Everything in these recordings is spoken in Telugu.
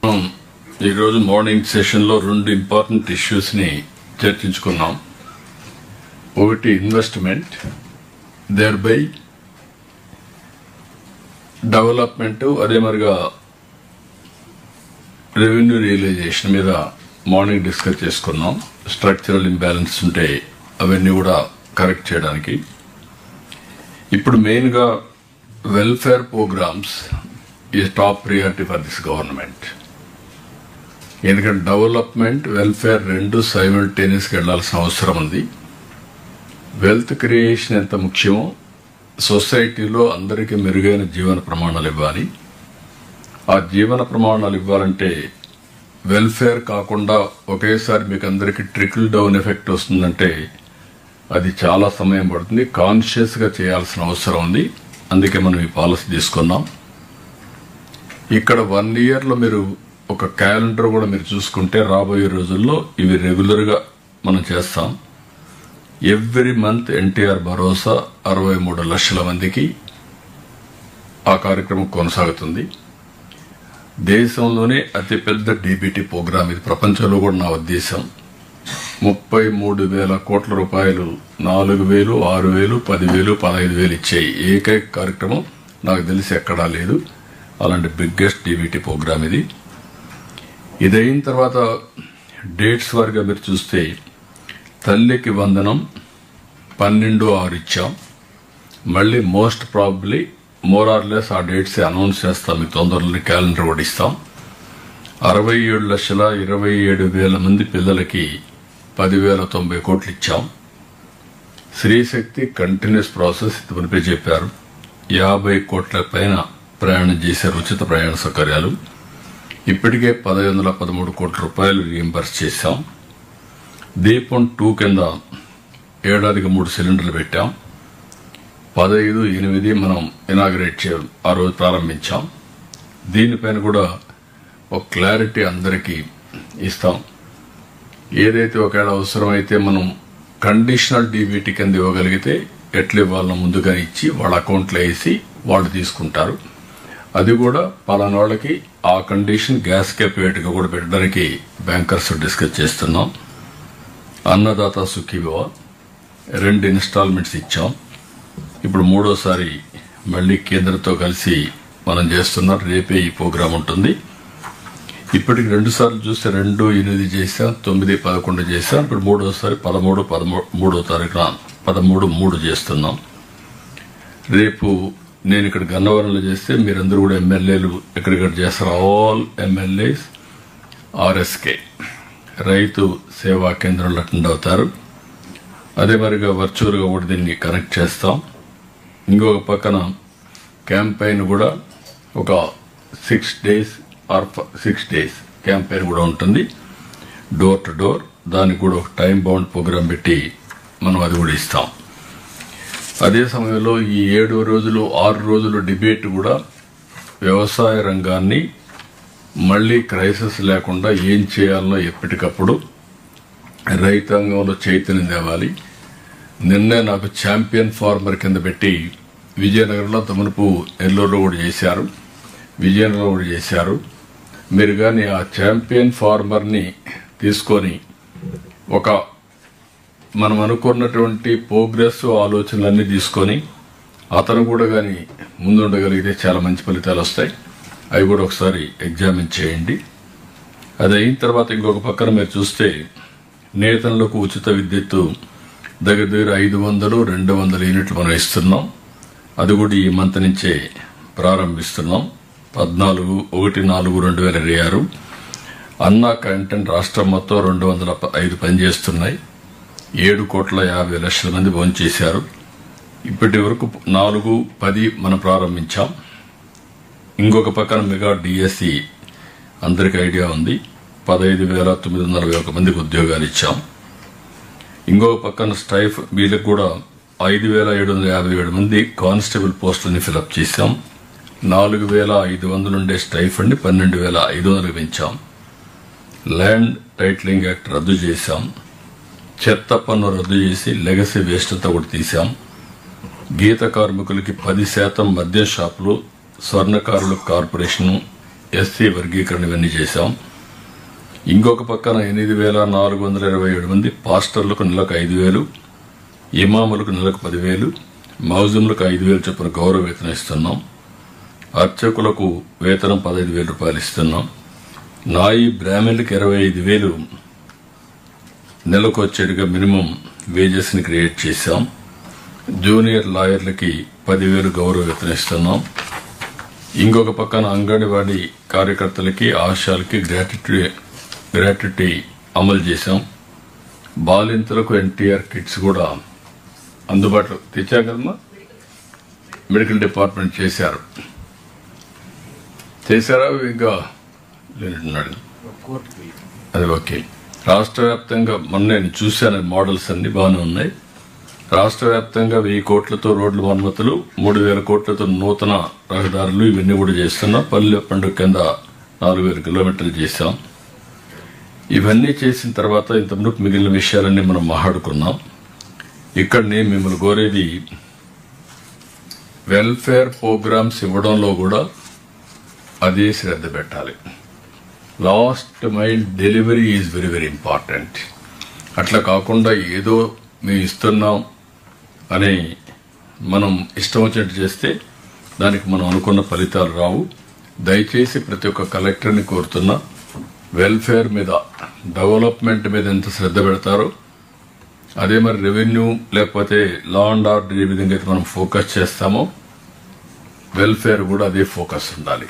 ఈరోజు మార్నింగ్ సెషన్లో 2 ఇంపార్టెంట్ ఇష్యూస్ని చర్చించుకున్నాం. ఒకటి ఇన్వెస్ట్మెంట్, దేర్ బై డెవలప్మెంట్, అదే మరిగా రెవెన్యూ రియలైజేషన్ మీద మార్నింగ్ డిస్కస్ చేసుకున్నాం. స్ట్రక్చరల్ ఇంబ్యాలెన్స్ ఉంటే అవన్నీ కూడా కరెక్ట్ చేయడానికి. ఇప్పుడు మెయిన్గా welfare programmes is top priority for this government. ఎందుకంటే డెవలప్మెంట్, వెల్ఫేర్ రెండు సైమల్టేనియస్గా వెళ్లాల్సిన అవసరం ఉంది. వెల్త్ క్రియేషన్ ఎంత ముఖ్యమో సొసైటీలో అందరికీ మెరుగైన జీవన ప్రమాణాలు ఇవ్వాలి. ఆ జీవన ప్రమాణాలు ఇవ్వాలంటే వెల్ఫేర్ కాకుండా ఒకేసారి మీకు అందరికీ ట్రికిల్ డౌన్ ఎఫెక్ట్ వస్తుందంటే అది చాలా సమయం పడుతుంది. కాన్షియస్గా చేయాల్సిన అవసరం ఉంది. అందుకే మనం ఈ పాలసీ తీసుకున్నాం. ఇక్కడ 1 ఇయర్లో మీరు ఒక క్యాలెండర్ కూడా మీరు చూసుకుంటే రాబోయే రోజుల్లో ఇవి రెగ్యులర్గా మనం చేస్తాం. ఎవ్రీ మంత్ ఎన్టీఆర్ భరోసా 63 లక్షల మందికి ఆ కార్యక్రమం కొనసాగుతుంది. దేశంలోనే అతిపెద్ద డీబీటీ ప్రోగ్రాం ఇది. ప్రపంచంలో కూడా నా ఉద్దేశం 33,000 కోట్ల రూపాయలు 4,000, 6,000, 10,000, 15,000 ఇచ్చాయి. ఏకైక కార్యక్రమం నాకు తెలిసి ఎక్కడా లేదు. అలాంటి బిగ్గెస్ట్ డీబీటీ ప్రోగ్రాం ఇది. ఇది అయిన తర్వాత డేట్స్ వారిగా మీరు చూస్తే తల్లికి వందనం 12/6 ఇచ్చాం. మళ్ళీ most probably more or less ఆ డేట్స్ అనౌన్స్ చేస్తాం. మీకు తొందరలోనే క్యాలెండర్ కూడా ఇస్తాం. 67,27,000 మంది పిల్లలకి 10,090 కోట్లు ఇచ్చాం. స్త్రీశక్తి కంటిన్యూస్ ప్రాసెస్ ఇదివరపై చెప్పారు. 50 కోట్ల పైన ప్రయాణం చేశారు, ఉచిత ప్రయాణ సౌకర్యాలు. ఇప్పటికే 1,513 కోట్ల రూపాయలు రీయింబర్స్ చేశాం. దీపం 2 కింద ఏడాదికి 3 సిలిండర్లు పెట్టాం. 15/8 మనం ఇనాగరేట్ ఆ రోజు ప్రారంభించాం. దీనిపైన కూడా ఒక క్లారిటీ అందరికీ ఇస్తాం. ఏదైతే ఒకవేళ అవసరమైతే మనం కండిషనల్ డీబీటీ కింద ఇవ్వగలిగితే ఎట్లా ఇవ్వాలనో ముందుగా ఇచ్చి వాళ్ళ అకౌంట్లో వేసి వాళ్ళు తీసుకుంటారు. అది కూడా పలానా వాళ్ళకి ఆ కండిషన్ గ్యాస్ క్యాపివేట్గా కూడా పెట్టడానికి బ్యాంకర్స్ డిస్కస్ చేస్తున్నాం. అన్నదాత సుఖీభవ 2 ఇన్స్టాల్మెంట్స్ ఇచ్చాం. ఇప్పుడు 3వసారి మళ్ళీ కేంద్రంతో కలిసి మనం చేస్తున్నాం. రేపే ఈ ప్రోగ్రాం ఉంటుంది. ఇప్పటికి 2 సార్లు చూస్తే 2/8 చేశాం, 9/11 చేశాం. ఇప్పుడు 3వసారి 13/3 తారీఖున 13/3 చేస్తున్నాం. రేపు నేను ఇక్కడ గన్నవరంలో చేస్తే మీరందరూ కూడా ఎమ్మెల్యేలు ఎక్కడిక్కడ చేస్తారు. ఆల్ ఎమ్మెల్యేస్ ఆర్ఎస్కే రైతు సేవా కేంద్రంలో అటెండ్ అవుతారు. అదే మరిగా వర్చువల్గా కూడా దీన్ని కనెక్ట్ చేస్తాం. ఇంకొక పక్కన క్యాంపెయిన్ కూడా ఒక 6 days ఆర్ 6 days క్యాంపెయిన్ కూడా ఉంటుంది, డోర్ టు డోర్. దానికి కూడా ఒక టైం బౌండ్ ప్రోగ్రాం పెట్టి మనం అది కూడా ఇస్తాం. అదే సమయంలో ఈ 7 రోజులు 6 రోజులు డిబేట్ కూడా వ్యవసాయ రంగాన్ని మళ్లీ క్రైసిస్ లేకుండా ఏం చేయాలనో ఎప్పటికప్పుడు రైతాంగంలో చైతన్యం తేవాలి. నిన్నే నాకు ఛాంపియన్ ఫార్మర్ కింద పెట్టి విజయనగరంలో తమనుపు నెల్లూరులో కూడా చేశారు, విజయనగరంలో కూడా చేశారు. మీరు కానీ ఆ ఛాంపియన్ ఫార్మర్ని తీసుకొని ఒక మనం అనుకున్నటువంటి ప్రోగ్రెస్ ఆలోచనలన్నీ తీసుకొని అతను కూడా కానీ ముందుండగలిగితే చాలా మంచి ఫలితాలు వస్తాయి. అవి కూడా ఒకసారి ఎగ్జామిన్ చేయండి. అది అయిన తర్వాత ఇంకొక పక్కన మీరు చూస్తే నేతలకు ఉచిత విద్యుత్తు దగ్గర 500-200 యూనిట్లు మనం ఇస్తున్నాం. అది కూడా ఈ మంత్ నుంచే ప్రారంభిస్తున్నాం. 14/1/2026 అన్నా క్యాంటీన్ రాష్ట్రం మొత్తం 205 పనిచేస్తున్నాయి. 7,50,00,000 మంది భోంచేశారు. ఇప్పటి వరకు 4/10 మనం ప్రారంభించాం. ఇంకొక పక్కన మెగా డిఎస్సి అందరికీ ఐడియా ఉంది. 15,941 మందికి ఉద్యోగాలు ఇచ్చాం. ఇంకొక పక్కన స్టైఫ్ వీళ్ళకి కూడా 5,757 మంది కానిస్టేబుల్ పోస్టులని ఫిలప్ చేశాం. 4,500 ఉండే స్టైఫండ్ 12,500 పెంచాం. ల్యాండ్ టైటిలింగ్ యాక్ట్ రద్దు చేశాం. చెత్త పన్ను రద్దు చేసి లెగసీ వేస్ట్ అంతా కూడా తీశాం. గీత కార్మికులకి 10% మద్యం షాపులు, స్వర్ణకారుల కార్పొరేషన్ ఎస్సీ వర్గీకరణ ఇవన్నీ చేశాం. ఇంకొక పక్కన 8,427 మంది పాస్టర్లకు నెలకు 5,000, ఇమాములకు నెలకు 10,000, మౌజుములకు 5,000 చొప్పున గౌరవ వేతనం ఇస్తున్నాం. అర్చకులకు వేతనం 15,000 రూపాయలు ఇస్తున్నాం. నాయి బ్రాహ్మణులకు 25,000 నెలకు వచ్చేట్టుగా మినిమం వేజెస్ ని క్రియేట్ చేశాం. జూనియర్ లాయర్లకి 10,000 గౌరవ వేతనం ఇస్తున్నాం. ఇంకొక పక్కన అంగన్వాడీ కార్యకర్తలకి ఆశాలకి గ్రాట్యుటీ అమలు చేశాం. బాలింతలకు ఎన్టీఆర్ కిట్స్ కూడా అందుబాటులో తెచ్చా కదమ్మా. మెడికల్ డిపార్ట్మెంట్ చేశారా ఇంకా లేనట్టున్నాడు. అది ఓకే. రాష్ట్ర వ్యాప్తంగా మొన్న నేను చూశాను, మోడల్స్ అన్ని బాగానే ఉన్నాయి. రాష్ట్ర వ్యాప్తంగా 1,000 కోట్లతో రోడ్ల మరమ్మతులు, 3,000 కోట్లతో నూతన రహదారులు ఇవన్నీ కూడా చేస్తున్నాం. పల్లె పండుగ కింద 4,000 కిలోమీటర్లు చేశాం. ఇవన్నీ చేసిన తర్వాత ఇంతకుముందు మిగిలిన విషయాలన్నీ మనం మాట్లాడుకున్నాం. ఇక్కడ నేను మిమ్మల్ని కోరేది వెల్ఫేర్ ప్రోగ్రామ్స్ ఇవ్వడంలో కూడా అదే శ్రద్ధ పెట్టాలి. Last mile delivery is very very important. అట్లా కాకుండా ఏదో మేము ఇస్తున్నాం అని మనం ఇష్టం వచ్చినట్టు చేస్తే దానికి మనం అనుకున్న ఫలితాలు రావు. దయచేసి ప్రతి ఒక్క కలెక్టర్ని కోరుతున్నా, వెల్ఫేర్ మీద, డెవలప్మెంట్ మీద ఎంత శ్రద్ధ పెడతారో అదే మరి రెవెన్యూ లేకపోతే లా అండ్ ఆర్డర్ ఏ విధంగా అయితే మనం ఫోకస్ చేస్తామో వెల్ఫేర్ కూడా అదే ఫోకస్ ఉండాలి.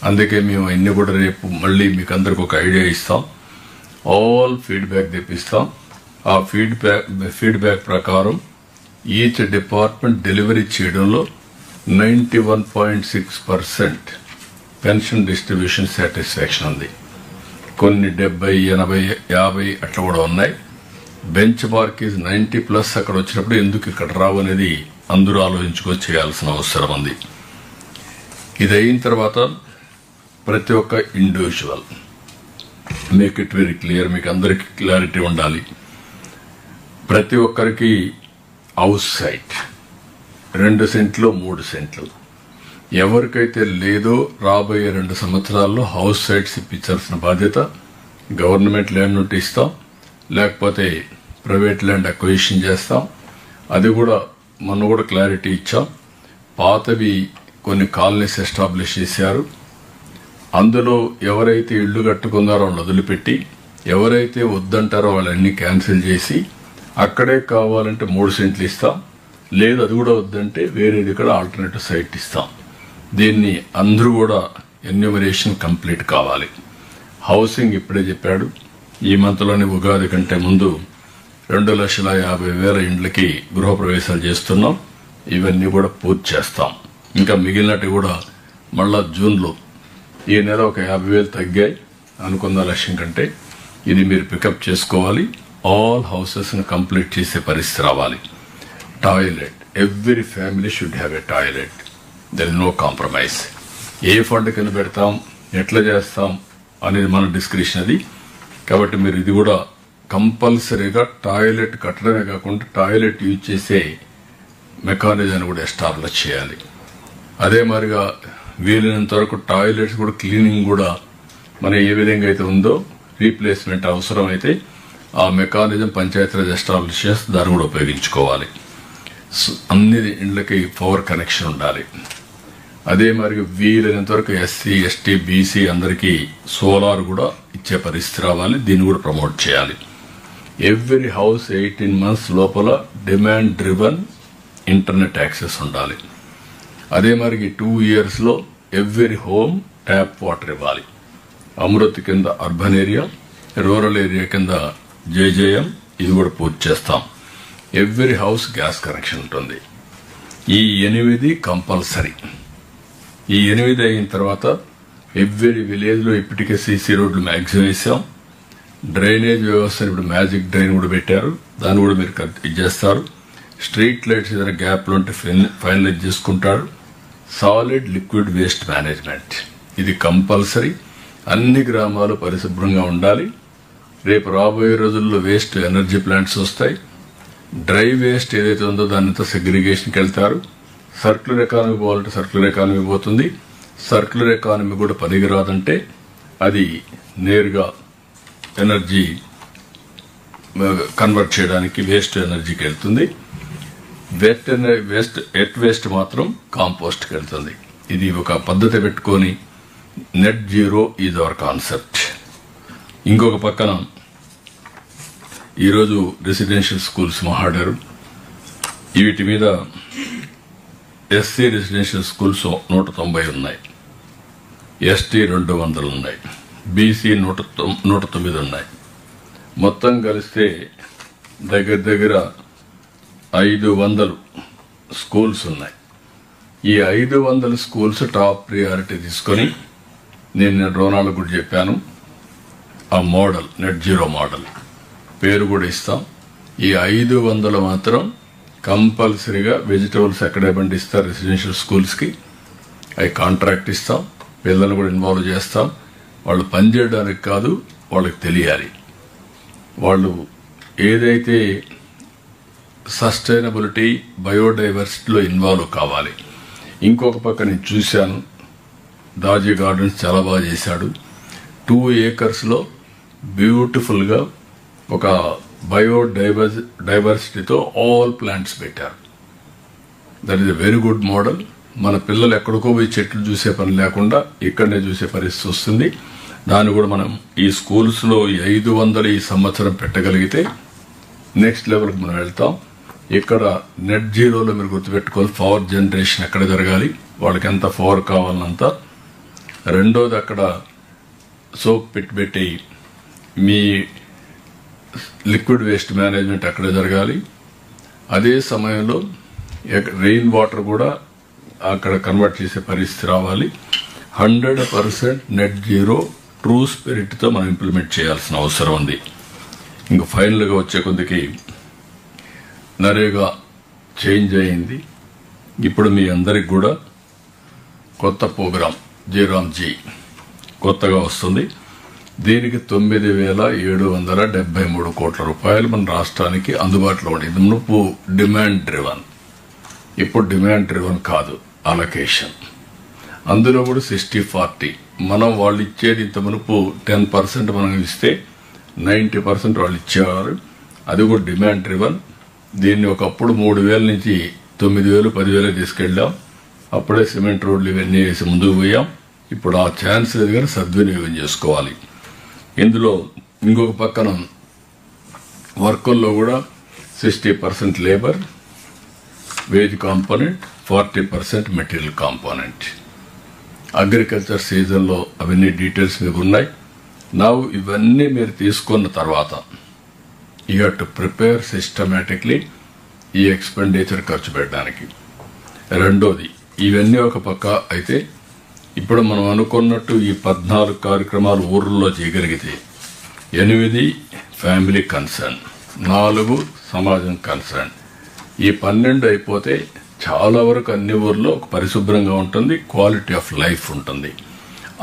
అందుకే మేము అన్ని కూడా రేపు మళ్ళీ మీకు అందరికి ఒక ఐడియా ఇస్తాం. ఆల్ ఫీడ్బ్యాక్ తెప్పిస్తాం. ఆ ఫీడ్బ్యాక్ ప్రకారం ఈచ్ డిపార్ట్మెంట్ డెలివరీ చేయడంలో 91.6% పెన్షన్ డిస్ట్రిబ్యూషన్ సాటిస్ఫాక్షన్ ఉంది. కొన్ని 70, 80, 50 అట్లా కూడా ఉన్నాయి. బెంచ్ మార్క్ ఈజ్ 90+ అక్కడ వచ్చినప్పుడు ఎందుకు ఇక్కడ రావు అనేది అందరూ ఆలోచించుకొని చేయాల్సిన అవసరం ఉంది. ఇది అయిన తర్వాత ప్రతి ఒక్క individual make it very clear, మీకు అందరికీ క్లారిటీ ఉండాలి. ప్రతి ఒక్కరికి హౌస్ సైట్ 2 సెంట్లు 3 సెంట్లు ఎవరికైతే లేదో రాబోయే 2 సంవత్సరాల్లో హౌస్ సైట్స్ ఇప్పించాల్సిన బాధ్యత గవర్నమెంట్ ల్యాండ్ నుండి ఇస్తాం, లేకపోతే ప్రైవేట్ ల్యాండ్ అక్విజిషన్ చేస్తాం. అది కూడా మనం కూడా క్లారిటీ ఇచ్చాం. పాతవి కొన్ని కాలనీస్ ఎస్టాబ్లిష్ చేశారు. అందులో ఎవరైతే ఇళ్లు కట్టుకున్నారో వాళ్ళు వదిలిపెట్టి, ఎవరైతే వద్దంటారో వాళ్ళన్ని క్యాన్సిల్ చేసి అక్కడే కావాలంటే 3 సెంట్లు ఇస్తాం, లేదు అది కూడా వద్దంటే వేరేది ఇక్కడ ఆల్టర్నేటివ్ సైట్ ఇస్తాం. దీన్ని అందరూ కూడా ఎన్యూమరేషన్ కంప్లీట్ కావాలి. హౌసింగ్ ఇప్పుడే చెప్పాడు, ఈ మంత్లోని ఉగాది కంటే ముందు 2,50,000 ఇండ్లకి గృహప్రవేశాలు చేస్తున్నాం. ఇవన్నీ కూడా పూర్తి చేస్తాం. ఇంకా మిగిలినట్టు కూడా మళ్ళా జూన్లో ఈ నెల ఒక 50,000 తగ్గాయి అనుకున్న లక్ష్యం కంటే. ఇది మీరు పికప్ చేసుకోవాలి. ఆల్ హౌసెస్ ను కంప్లీట్ చేసే పరిస్థితి రావాలి. Toilet, every family should have a toilet. There is no compromise. ఏ ఫండ్ కింద పెడతాం, ఎట్లా చేస్తాం అనేది మన డిస్కషన్ అది. కాబట్టి మీరు ఇది కూడా కంపల్సరీగా టాయిలెట్ కట్టడమే కాకుండా టాయిలెట్ యూజ్ చేసే మెకానిజం కూడా ఎస్టాబ్లిష్ చేయాలి. అదే మాదిరిగా వీలైనంత వరకు టాయిలెట్స్ కూడా క్లీనింగ్ కూడా మన ఏ విధంగా అయితే ఉందో రీప్లేస్మెంట్ అవసరం అయితే ఆ మెకానిజం పంచాయతీరాజ్ ఎస్టాబ్లిష్ చేసి దాన్ని కూడా ఉపయోగించుకోవాలి. అన్ని ఇండ్లకి పవర్ కనెక్షన్ ఉండాలి. అదే మరి వీలైనంత వరకు ఎస్సీ, ఎస్టీ, బీసీ అందరికీ సోలార్ కూడా ఇచ్చే పరిస్థితి రావాలి. దీన్ని కూడా ప్రమోట్ చేయాలి. ఎవ్రీ హౌస్ 18 months లోపల డిమాండ్ డ్రివన్ ఇంటర్నెట్ యాక్సెస్ ఉండాలి. అదే మరి 2 years లో ఎవ్రీ హోమ్ ట్యాప్ వాటర్ ఇవ్వాలి. అమృత్ కింద అర్బన్ ఏరియా, రూరల్ ఏరియా కింద జేజేఎం ఇది కూడా పూర్తి చేస్తాం. ఎవ్రీ హౌస్ గ్యాస్ కనెక్షన్ ఉంటుంది. ఈ 8 కంపల్సరీ. ఈ 8 అయిన తర్వాత ఎవ్రీ విలేజ్ లో ఇప్పటికే సీసీ రోడ్లు మ్యాక్సిమం వేసాం. డ్రైనేజ్ వ్యవస్థ ఇప్పుడు మ్యాజిక్ డ్రైన్ కూడా పెట్టారు, దాన్ని కూడా మీరు ఇచ్చేస్తారు. స్ట్రీట్ లైట్స్ ఏదైనా గ్యాప్లు ఉంటే ఫైనలైజ్ చేసుకుంటారు. సాలిడ్ లిక్విడ్ వేస్ట్ మేనేజ్మెంట్ ఇది కంపల్సరీ. అన్ని గ్రామాలు పరిశుభ్రంగా ఉండాలి. రేపు రాబోయే రోజుల్లో వేస్ట్ ఎనర్జీ ప్లాంట్స్ వస్తాయి. డ్రై వేస్ట్ ఏదైతే ఉందో దానితో సెగ్రిగేషన్కి వెళ్తారు. సర్క్యులర్ ఎకానమీ పోవాలంటే సర్క్యులర్ ఎకానమీ పోతుంది. సర్క్యులర్ ఎకానమీ కూడా పనికిరాదంటే అది నేరుగా ఎనర్జీ కన్వర్ట్ చేయడానికి వేస్ట్ ఎనర్జీకి వెళ్తుంది. ఎట్ వేస్ట్ మాత్రం కాంపోస్ట్కి వెళ్తుంది. ఇది ఒక పద్ధతి పెట్టుకొని net zero is our concept. ఇంకొక పక్కన ఈరోజు రెసిడెన్షియల్ స్కూల్స్ మాట్లాడారు. వీటి మీద ఎస్సీ రెసిడెన్షియల్ స్కూల్స్ 190 ఉన్నాయి, ఎస్టీ 200 ఉన్నాయి, బీసీ 109 ఉన్నాయి. మొత్తం కలిస్తే దగ్గర 500 స్కూల్స్ ఉన్నాయి. ఈ 500 స్కూల్స్ టాప్ ప్రియారిటీ తీసుకొని నేను రోనాల్డ్ కూడా చెప్పాను. ఆ మోడల్ నెట్ జీరో మోడల్ పేరు కూడా ఇస్తాం. ఈ 500 మాత్రం కంపల్సరీగా వెజిటబుల్స్ ఎక్కడే పండిస్తారు రెసిడెన్షియల్ స్కూల్స్కి, అవి కాంట్రాక్ట్ ఇస్తాం. పిల్లల్ని కూడా ఇన్వాల్వ్ చేస్తాం. వాళ్ళు పనిచేయడానికి కాదు, వాళ్ళకి తెలియాలి. వాళ్ళు ఏదైతే సస్టైనబిలిటీ బయోడైవర్సిటీలో ఇన్వాల్వ్ కావాలి. ఇంకొక పక్క నేను చూశాను, దాజీ గార్డెన్స్ చాలా బాగా చేశాడు. 2 ఏకర్స్లో బ్యూటిఫుల్గా ఒక బయోడైవర్సిటీతో ఆల్ ప్లాంట్స్ పెట్టారు. That is a very good model. మన పిల్లలు ఎక్కడికో పోయి చెట్లు చూసే పని లేకుండా ఇక్కడనే చూసే పరిస్థితి వస్తుంది. దాన్ని కూడా మనం ఈ స్కూల్స్లో 500 ఈ సంవత్సరం పెట్టగలిగితే నెక్స్ట్ లెవెల్కి మనం వెళ్తాం. ఇక్కడ నెట్ జీరోలో మీరు గుర్తుపెట్టుకోవాలి, పవర్ జనరేషన్ ఎక్కడ జరగాలి, వాళ్ళకి ఎంత పవర్ కావాలన్నంత. రెండోది అక్కడ సోప్ పెట్టి మీ లిక్విడ్ వేస్ట్ మేనేజ్మెంట్ అక్కడే జరగాలి. అదే సమయంలో రెయిన్ వాటర్ కూడా అక్కడ కన్వర్ట్ చేసే పరిస్థితి రావాలి. 100% నెట్ జీరో ట్రూ స్పిరిట్తో మనం ఇంప్లిమెంట్ చేయాల్సిన అవసరం ఉంది. ఇంకా ఫైనల్గా వచ్చే కొద్దికి నరేగా చేంజ్ అయింది. ఇప్పుడు మీ అందరికి కూడా కొత్త ప్రోగ్రాం జయరామ్జీ కొత్తగా వస్తుంది. దీనికి 9,773 కోట్ల రూపాయలు మన రాష్ట్రానికి అందుబాటులో ఉండేది. మునుపు డిమాండ్ డ్రివన్, ఇప్పుడు డిమాండ్ డ్రివన్ కాదు, అలొకేషన్. అందులో కూడా 60-40 మనం వాళ్ళు ఇచ్చేది. ఇంత మునుపు 10% మనం ఇస్తే 90% వాళ్ళు ఇచ్చేవారు. అది కూడా డిమాండ్ డ్రివన్. దీన్ని ఒకప్పుడు 3,000 నుంచి 9,000, 10,000 తీసుకెళ్ళాం. అప్పుడే సిమెంట్ రోడ్లు ఇవన్నీ వేసి ముందుకు పోయాం. ఇప్పుడు ఆ ఛాన్స్ లేదు కానీ సద్వినియోగం చేసుకోవాలి. ఇందులో ఇంకొక పక్కన వర్కుల్లో కూడా 60% labour wage component, 40% material component. Agriculture సీజన్లో అవన్నీ డీటెయిల్స్ మీకు ఉన్నాయి. ఇవన్నీ మీరు తీసుకున్న తర్వాత you have to prepare systematically ఈ ఎక్స్పెండిచర్ ఖర్చు పెట్టడానికి. రెండోది, ఇవన్నీ ఒక పక్క అయితే ఇప్పుడు మనం అనుకున్నట్టు ఈ 14 కార్యక్రమాలు ఊర్లలో చేయగలిగితే 8 ఫ్యామిలీ కన్సర్న్, 4 సమాజం కన్సర్న్, ఈ 12 అయిపోతే చాలా వరకు అన్ని ఊర్లో ఒక పరిశుభ్రంగా ఉంటుంది, క్వాలిటీ ఆఫ్ లైఫ్ ఉంటుంది.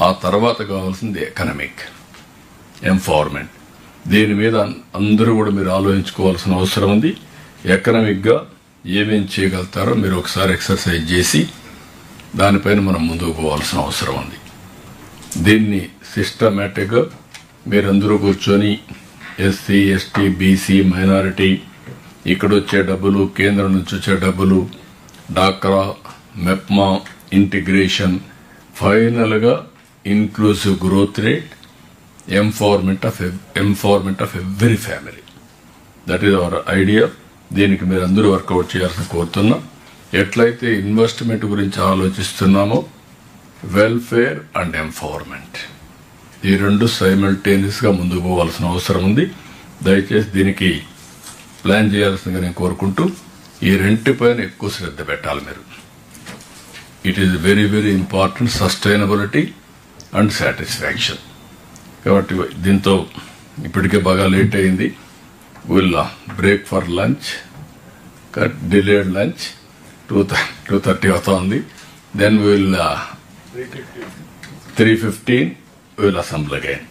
ఆ తర్వాత కావాల్సింది ఎకనామిక్ ఎంపవర్మెంట్. దీని మీద అందరూ కూడా మీరు ఆలోచించుకోవాల్సిన అవసరం ఉంది. ఎకనామిక్గా ఏమేం చేయగలుగుతారో మీరు ఒకసారి ఎక్సర్సైజ్ చేసి దానిపైన మనం ముందుకు పోవాల్సిన అవసరం ఉంది. దీన్ని సిస్టమేటిక్గా మీరందరూ కూర్చొని ఎస్సీ, ఎస్టీ, బీసీ, మైనారిటీ, ఇక్కడ వచ్చే డబ్బులు, కేంద్రం నుంచి వచ్చే డబ్బులు, డాక్రా, మెప్మా, ఇంటిగ్రేషన్, ఫైనల్గా inclusive growth rate, empowerment of every family. That is our idea. దీనికి మీరు అందరూ వర్కౌట్ చేయాల్సిన కోరుతున్నా. ఎట్లయితే ఇన్వెస్ట్మెంట్ గురించి ఆలోచిస్తున్నామో వెల్ఫేర్ అండ్ ఎంపవర్మెంట్, ఈ రెండు సైమల్టేనియస్గా ముందుకు పోవాల్సిన అవసరం ఉంది. దయచేసి దీనికి ప్లాన్ చేయాల్సిందిగా నేను కోరుకుంటూ, ఈ రెంటిపైన ఎక్కువ శ్రద్ధ పెట్టాలి మీరు. It is very very important, sustainability and satisfaction. కాబట్టి దీంతో ఇప్పటికే బాగా లేట్ అయింది. Will break for lunch, delayed lunch 2:30 అవుతోంది. Then will 3:15 will assemble again.